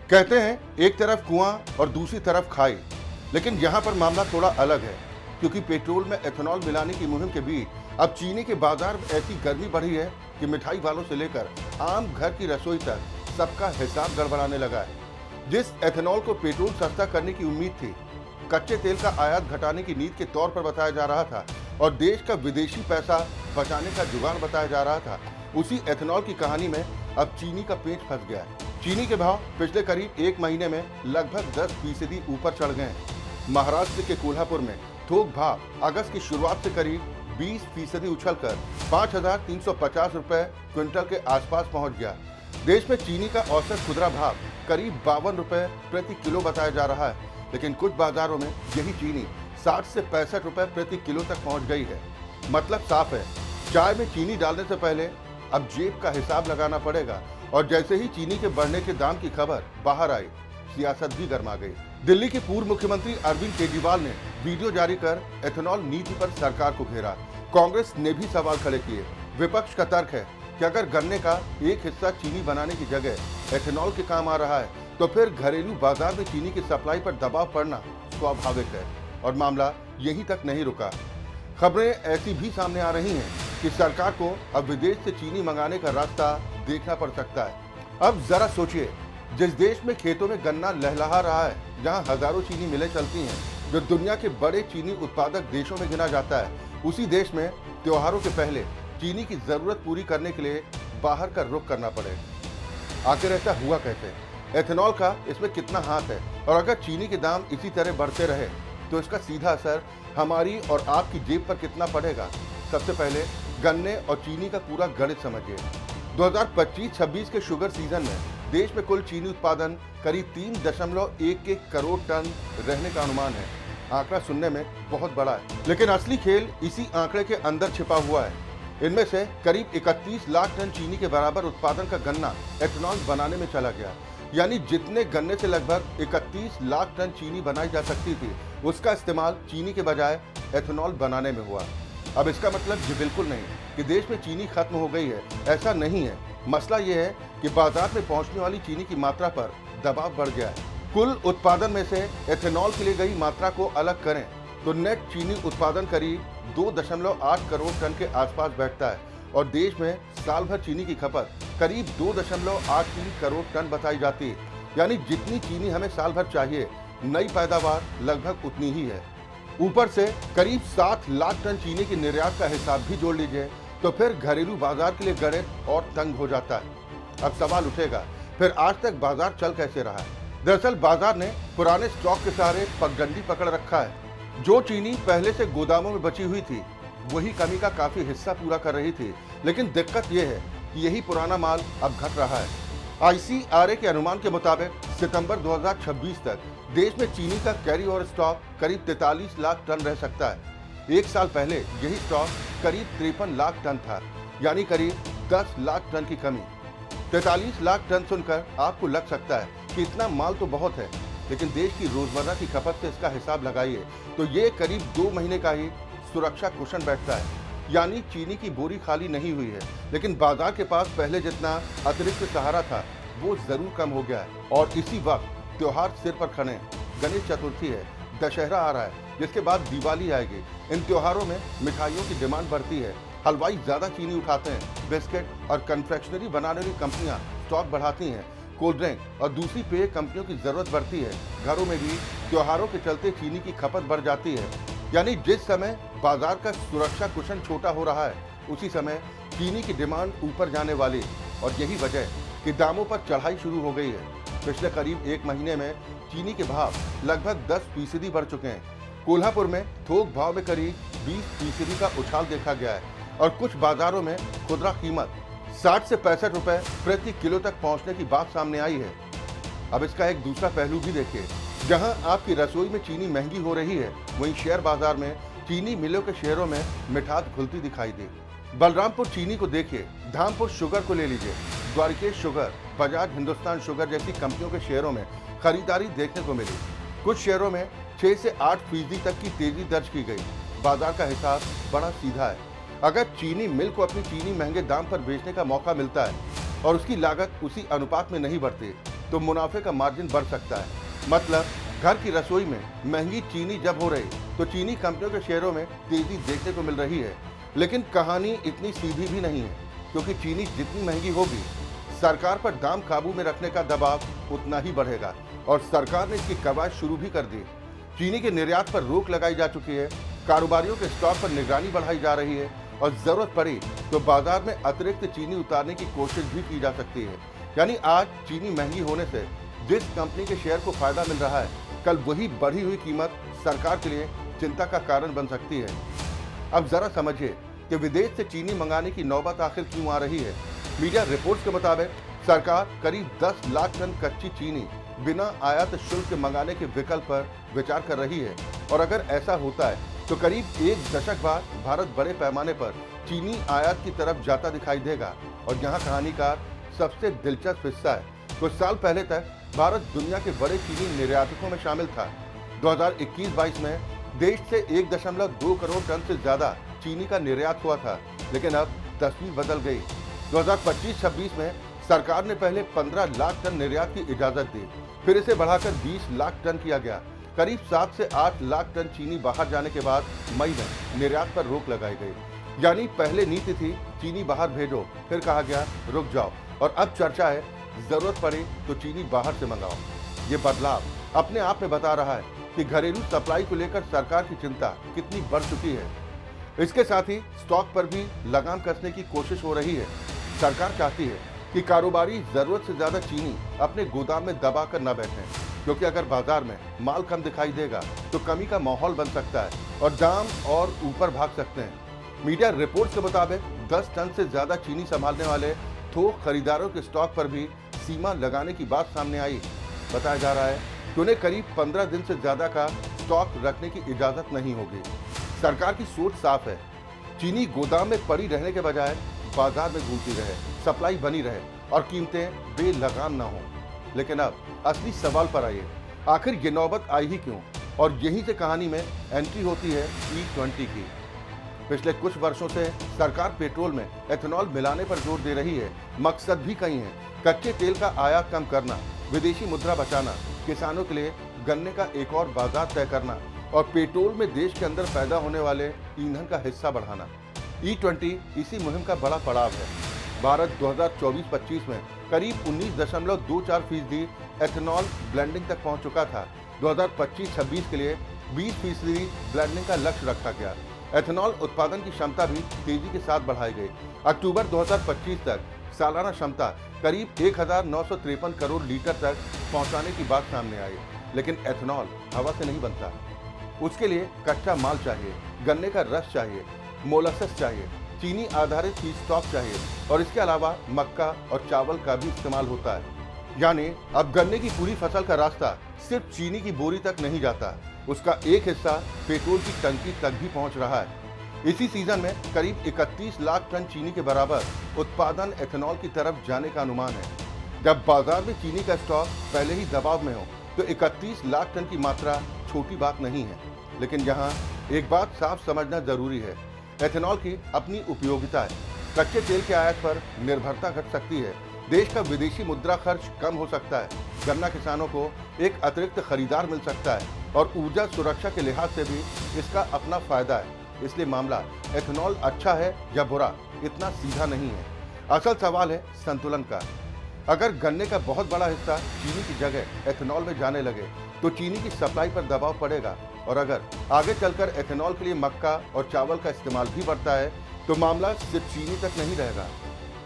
कहते हैं एक तरफ कुआं और दूसरी तरफ खाई, लेकिन यहाँ पर मामला थोड़ा अलग है, क्योंकि पेट्रोल में एथेनॉल मिलाने की मुहिम के बीच अब चीनी के बाजार में ऐसी गर्मी बढ़ी है कि मिठाई वालों से लेकर आम घर की रसोई तक सबका हिसाब गड़बड़ाने लगा है। जिस एथेनॉल को पेट्रोल सस्ता करने की उम्मीद थी, कच्चे तेल का आयात घटाने की नीति के तौर पर बताया जा रहा था और देश का विदेशी पैसा बचाने का जुगाड़ बताया जा रहा था, उसी एथेनॉल की कहानी में अब चीनी का पेट फंस गया है। चीनी के भाव पिछले करीब एक महीने में लगभग 10% ऊपर चढ़ गए हैं। महाराष्ट्र के कोल्हापुर में थोक भाव अगस्त की शुरुआत से करीब 20% उछलकर 5,350 रुपए क्विंटल के आसपास पहुंच गया। देश में चीनी का औसत खुदरा भाव करीब 52 रुपए प्रति किलो बताया जा रहा है, लेकिन कुछ बाजारों में यही चीनी 60 से 65 रुपए प्रति किलो तक पहुंच गई है। मतलब साफ है, चाय में चीनी डालने से पहले अब जेब का हिसाब लगाना पड़ेगा। और जैसे ही चीनी के बढ़ने के दाम की खबर बाहर आई, सियासत भी गर्मा गई। दिल्ली के पूर्व मुख्यमंत्री अरविंद केजरीवाल ने वीडियो जारी कर एथेनॉल नीति पर सरकार को घेरा। कांग्रेस ने भी सवाल खड़े किए। विपक्ष का तर्क है कि अगर गन्ने का एक हिस्सा चीनी बनाने की जगह एथेनॉल के काम आ रहा है, तो फिर घरेलू बाजार में चीनी की सप्लाई पर दबाव पड़ना स्वाभाविक है। और मामला यहीं तक नहीं रुका। खबरें ऐसी भी सामने आ रही हैं कि सरकार को अब विदेश से चीनी मंगाने का रास्ता देखना पड़ सकता है। अब जरा सोचिए, जिस देश में खेतों में गन्ना लहलहा रहा है, जहां हजारों चीनी मिलें चलती हैं, जो दुनिया के बड़े चीनी उत्पादक देशों में गिना जाता है, उसी देश में त्योहारों के पहले चीनी की जरूरत पूरी करने के लिए बाहर का रुख करना पड़े। आखिर ऐसा हुआ कैसे? एथेनॉल का इसमें कितना हाथ है? और अगर चीनी के दाम इसी तरह बढ़ते रहे तो इसका सीधा असर हमारी और आपकी जेब पर कितना पड़ेगा? सबसे पहले गन्ने और चीनी का पूरा गणित समझिए। 2025-26 के शुगर सीजन में देश में कुल चीनी उत्पादन करीब 3.11 करोड़ टन रहने का अनुमान है। आंकड़ा सुनने में बहुत बड़ा है, लेकिन असली खेल इसी आंकड़े के अंदर छिपा हुआ है। इनमें से करीब 31 लाख टन चीनी के बराबर उत्पादन का गन्ना एथेनॉल बनाने में चला गया। यानी जितने गन्ने से लगभग 31 लाख टन चीनी बनाई जा सकती थी, उसका इस्तेमाल चीनी के बजाय एथेनॉल बनाने में हुआ। अब इसका मतलब ये बिल्कुल नहीं कि देश में चीनी खत्म हो गई है, ऐसा नहीं है। मसला ये है कि बाजार में पहुंचने वाली चीनी की मात्रा पर दबाव बढ़ गया है। कुल उत्पादन में से एथेनॉल के लिए गई मात्रा को अलग करें तो नेट चीनी उत्पादन करीब 2.8 करोड़ टन के आसपास बैठता है और देश में साल भर चीनी की खपत करीब 2.83 करोड़ टन बताई जाती है। यानी जितनी चीनी हमें साल भर चाहिए, नई पैदावार लगभग उतनी ही है। ऊपर से करीब 7 लाख टन चीनी के निर्यात का हिसाब भी जोड़ लीजिए तो फिर घरेलू बाजार के लिए गणित और तंग हो जाता है। अब सवाल उठेगा, फिर आज तक बाजार चल कैसे रहा है? दरअसल बाजार ने पुराने स्टॉक के सहारे पगडंडी पकड़ रखा है। जो चीनी पहले से गोदामों में बची हुई थी, वही कमी का काफी हिस्सा पूरा कर रही थी। लेकिन दिक्कत यह है कि यही पुराना माल अब घट रहा है। ICRA के अनुमान के मुताबिक सितंबर 2026 तक देश में चीनी का कैरी ओवर स्टॉक करीब 43 लाख टन रह सकता है। एक साल पहले यही स्टॉक करीब 53 लाख टन था, यानी करीब 10 लाख टन की कमी। 43 लाख टन सुनकर आपको लग सकता है कि इतना माल तो बहुत है, लेकिन देश की रोजमर्रा की खपत से इसका हिसाब लगाइए तो ये करीब 2 महीने का ही सुरक्षा कुशन बैठता है। यानी चीनी की बोरी खाली नहीं हुई है, लेकिन बाजार के पास पहले जितना अतिरिक्त सहारा था वो जरूर कम हो गया है। और इसी वक्त त्योहार सिर पर खड़े, गणेश चतुर्थी है, दशहरा आ रहा है, जिसके बाद दिवाली आएगी। इन त्योहारों में मिठाइयों की डिमांड बढ़ती है, हलवाई ज्यादा चीनी उठाते हैं, बिस्किट और कन्फेक्शनरी बनाने वाली कंपनियां स्टॉक बढ़ाती हैं, कोल्ड ड्रिंक और दूसरी पेय कंपनियों की जरूरत बढ़ती है। घरों में भी त्योहारों के चलते चीनी की खपत बढ़ जाती है। यानी जिस समय बाजार का सुरक्षा कुशन छोटा हो रहा है, उसी समय चीनी की डिमांड ऊपर जाने वाली। और यही वजह कि दामों पर चढ़ाई शुरू हो गई है। पिछले करीब एक महीने में चीनी के भाव लगभग 10% बढ़ चुके हैं। कोल्हापुर में थोक भाव में करीब 20% का उछाल देखा गया है और कुछ बाजारों में खुदरा कीमत 60 से 65 रुपए प्रति किलो तक पहुंचने की बात सामने आई है। अब इसका एक दूसरा पहलू भी देखिए, जहां आपकी रसोई में चीनी महंगी हो रही है, वहीं शेयर बाजार में चीनी मिलों के शेयरों में मिठास घुलती दिखाई दी। बलरामपुर चीनी को देखिए, धामपुर शुगर को ले लीजिए, द्वारिकेश शुगर, बजाज हिंदुस्तान शुगर जैसी कंपनियों के शेयरों में खरीदारी देखने को मिली। कुछ शेयरों में 6 से 8% तक की तेजी दर्ज की गई। बाजार का हिसाब बड़ा सीधा है। अगर चीनी मिल को अपनी चीनी महंगे दाम पर बेचने का मौका मिलता है और उसकी लागत उसी अनुपात में नहीं बढ़ती, तो मुनाफे का मार्जिन बढ़ सकता है। मतलब घर की रसोई में महंगी चीनी जब हो रही तो चीनी कंपनियों के शेयरों में तेजी देखने को मिल रही है। लेकिन कहानी इतनी सीधी भी नहीं है, क्योंकि चीनी जितनी महंगी होगी सरकार पर दाम काबू में रखने का दबाव उतना ही बढ़ेगा और सरकार ने इसकी कवायद शुरू भी कर दी। चीनी के निर्यात पर रोक लगाई जा चुकी है, कारोबारियों के स्टॉक पर निगरानी बढ़ाई जा रही है और जरूरत पड़ी तो बाजार में अतिरिक्त चीनी उतारने की कोशिश भी की जा सकती है। यानी आज चीनी महंगी होने से जिस कंपनी के शेयर को फायदा मिल रहा है, कल वही बढ़ी हुई कीमत सरकार के लिए चिंता का कारण बन सकती है। अब जरा समझिए कि विदेश से चीनी मंगाने की नौबत आखिर क्यों आ रही है। मीडिया रिपोर्ट्स के मुताबिक सरकार करीब 10 लाख टन कच्ची चीनी बिना आयात शुल्क के मंगाने के विकल्प पर विचार कर रही है और अगर ऐसा होता है तो करीब एक दशक बाद भारत बड़े पैमाने पर चीनी आयात की तरफ जाता दिखाई देगा। और यहाँ कहानी का सबसे दिलचस्प हिस्सा है, कुछ साल पहले तक भारत दुनिया के बड़े चीनी निर्यातकों में शामिल था। 2021-22 में देश से 1.2 करोड़ टन से ज्यादा चीनी का निर्यात हुआ था, लेकिन अब तस्वीर बदल गई। 2025-26 में सरकार ने पहले 15 लाख टन निर्यात की इजाजत दी, फिर इसे बढ़ाकर 20 लाख टन किया गया। करीब 7 से 8 लाख टन चीनी बाहर जाने के बाद मई में निर्यात पर रोक लगाई गई। यानी पहले नीति थी चीनी बाहर भेजो, फिर कहा गया रुक जाओ, और अब चर्चा है जरूरत पड़े तो चीनी बाहर से मंगाओ। ये बदलाव अपने आप में बता रहा है कि घरेलू सप्लाई को लेकर सरकार की चिंता कितनी बढ़ चुकी है। इसके साथ ही स्टॉक पर भी लगाम कसने की कोशिश हो रही है। सरकार चाहती है कि कारोबारी जरूरत से ज्यादा चीनी अपने गोदाम में दबा कर न बैठें, क्योंकि अगर बाजार में माल कम दिखाई देगा तो कमी का माहौल बन सकता है और दाम और ऊपर भाग सकते हैं। मीडिया रिपोर्ट्स के मुताबिक 10 टन से ज्यादा चीनी संभालने वाले थोक खरीदारों के स्टॉक पर भी सीमा लगाने की बात सामने आई। बताया जा रहा है कि उन्हें करीब 15 दिन से ज्यादा का स्टॉक रखने की इजाजत नहीं होगी। सरकार की सोच साफ है, चीनी गोदाम में पड़ी रहने के बजाय बाजार में घूमती रहे, सप्लाई बनी रहे और कीमतें बेलगाम ना हो। लेकिन अब असली सवाल पर आइए, आखिर ये नौबत आई ही क्यों? और यहीं से कहानी में एंट्री होती है E20 की। पिछले कुछ वर्षों से सरकार पेट्रोल में एथेनॉल मिलाने पर जोर दे रही है। मकसद भी कई हैं, कच्चे तेल का आयात कम करना, विदेशी मुद्रा बचाना, किसानों के लिए गन्ने का एक और बाजार तय करना और पेट्रोल में देश के अंदर पैदा होने वाले ईंधन का हिस्सा बढ़ाना। E20 इसी मुहिम का बड़ा पड़ाव है। भारत 2024-25 में करीब 19.24% एथेनॉल ब्लेंडिंग तक पहुंच चुका था। 2025-26 के लिए 20% ब्लेंडिंग का लक्ष्य रखा गया। एथेनॉल उत्पादन की क्षमता भी तेजी के साथ बढ़ाई गई। अक्टूबर 2025 तक सालाना क्षमता करीब 1953 करोड़ लीटर तक पहुंचाने की बात सामने आई। लेकिन एथेनॉल हवा से नहीं बनता, उसके लिए कच्चा माल चाहिए, गन्ने का रस चाहिए, मोलासेस चाहिए, चीनी आधारित फीडस्टॉक चाहिए और इसके अलावा मक्का और चावल का भी इस्तेमाल होता है। यानी अब गन्ने की पूरी फसल का रास्ता सिर्फ चीनी की बोरी तक नहीं जाता, उसका एक हिस्सा पेट्रोल की टंकी तक भी पहुंच रहा है। इसी सीजन में करीब 31 लाख टन चीनी के बराबर उत्पादन एथेनॉल की तरफ जाने का अनुमान है। जब बाजार में चीनी का स्टॉक पहले ही दबाव में हो तो 31 लाख टन की मात्रा छोटी बात नहीं है। लेकिन यहाँ एक बात साफ समझना जरूरी है, एथेनॉल की अपनी उपयोगिता है। कच्चे तेल के आयात पर निर्भरता घट सकती है, देश का विदेशी मुद्रा खर्च कम हो सकता है, गन्ना किसानों को एक अतिरिक्त खरीदार मिल सकता है और ऊर्जा सुरक्षा के लिहाज से भी इसका अपना फायदा है। इसलिए मामला एथेनॉल अच्छा है या बुरा इतना सीधा नहीं है। असल सवाल है संतुलन का। अगर गन्ने का बहुत बड़ा हिस्सा चीनी की जगह एथेनॉल में जाने लगे तो चीनी की सप्लाई पर दबाव पड़ेगा, और अगर आगे चलकर एथेनॉल के लिए मक्का और चावल का इस्तेमाल भी बढ़ता है तो मामला सिर्फ चीनी तक नहीं रहेगा।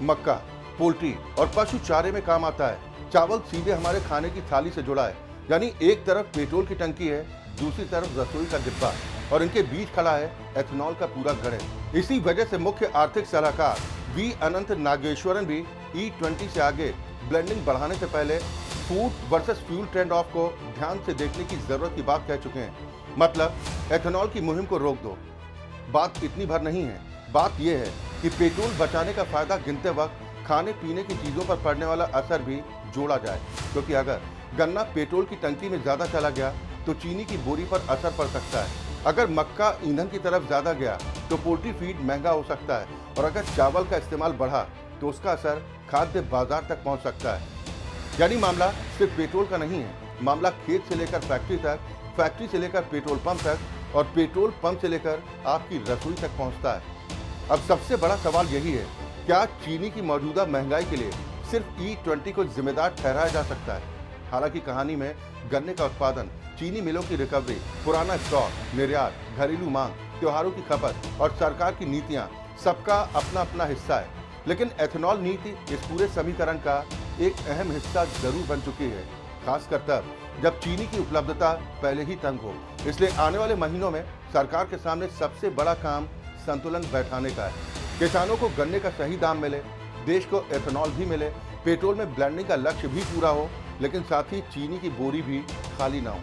मक्का पोल्ट्री और पशु चारे में काम आता है, चावल सीधे हमारे खाने की थाली से जुड़ा है। यानी एक तरफ पेट्रोल की टंकी है, दूसरी तरफ रसोई का डिब्बा, और इनके बीच खड़ा है एथेनॉल का पूरा गढ़। इसी वजह से मुख्य आर्थिक सलाहकार वी अनंत नागेश्वरन भी E20 से आगे ब्लेंडिंग बढ़ाने से पहले food versus fuel trend of को ध्यान से देखने की जरूरत की बात कह चुके हैं। मतलब एथेनॉल की मुहिम को रोक दो, बात इतनी भर नहीं है। बात यह है कि पेट्रोल बचाने का फायदा गिनते वक्त खाने पीने की चीजों पर पड़ने वाला असर भी जोड़ा जाए, क्योंकि अगर गन्ना पेट्रोल की टंकी में ज्यादा चला गया तो चीनी की बोरी पर असर पड़ सकता है। अगर मक्का ईंधन की तरफ ज्यादा गया तो पोल्ट्री फीड महंगा हो सकता है, और अगर चावल का इस्तेमाल बढ़ा तो उसका असर खाद्य बाजार तक पहुंच सकता है। यानी मामला सिर्फ पेट्रोल का नहीं है, मामला खेत से लेकर फैक्ट्री तक, फैक्ट्री से लेकर पेट्रोल पंप तक और पेट्रोल पंप से लेकर आपकी रसोई तक पहुंचता है। अब सबसे बड़ा सवाल यही है, क्या चीनी की मौजूदा महंगाई के लिए सिर्फ E20 को जिम्मेदार ठहराया जा सकता है? हालांकि कहानी में गन्ने का उत्पादन, चीनी मिलों की रिकवरी, पुराना स्टॉक, निर्यात, घरेलू मांग, त्योहारों की खपत और सरकार की नीतियां सबका अपना अपना हिस्सा है। लेकिन एथेनॉल नीति इस पूरे समीकरण का एक अहम हिस्सा जरूर बन चुकी है, खासकर तब जब चीनी की उपलब्धता पहले ही तंग हो। इसलिए आने वाले महीनों में सरकार के सामने सबसे बड़ा काम संतुलन बैठाने का है। किसानों को गन्ने का सही दाम मिले, देश को एथेनॉल भी मिले, पेट्रोल में ब्लेंडिंग का लक्ष्य भी पूरा हो, लेकिन साथ ही चीनी की बोरी भी खाली ना हो।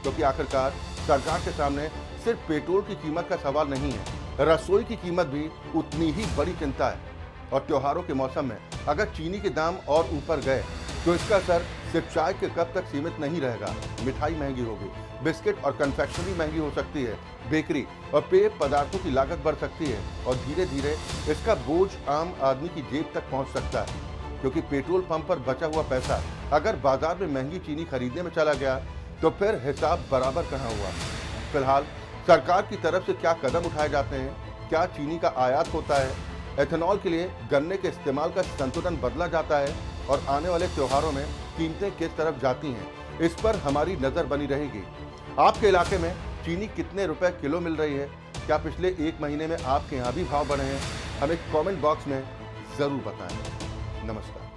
क्योंकि आखिरकार सरकार के सामने सिर्फ पेट्रोल की कीमत का सवाल नहीं है, रसोई की कीमत भी उतनी ही बड़ी चिंता है। और त्योहारों के मौसम में अगर चीनी के दाम और ऊपर गए तो इसका असर सिर्फ चाय के कप तक सीमित नहीं रहेगा। मिठाई महंगी होगी, बिस्किट और कन्फेक्शनरी महंगी हो सकती है, बेकरी और पेय पदार्थों की लागत बढ़ सकती है और धीरे धीरे इसका बोझ आम आदमी की जेब तक पहुंच सकता है। क्योंकि पेट्रोल पंप पर बचा हुआ पैसा अगर बाजार में महंगी चीनी खरीदने में चला गया तो फिर हिसाब बराबर कहाँ हुआ। फिलहाल सरकार की तरफ से क्या कदम उठाए जाते हैं? क्या चीनी का आयात होता है? एथेनॉल के लिए गन्ने के इस्तेमाल का संतुलन बदला जाता है? और आने वाले त्योहारों में कीमतें किस तरफ जाती हैं, इस पर हमारी नजर बनी रहेगी। आपके इलाके में चीनी कितने रुपए किलो मिल रही है? क्या पिछले एक महीने में आपके यहाँ भी भाव बढ़े हैं? हमें कमेंट बॉक्स में जरूर बताएं। नमस्कार।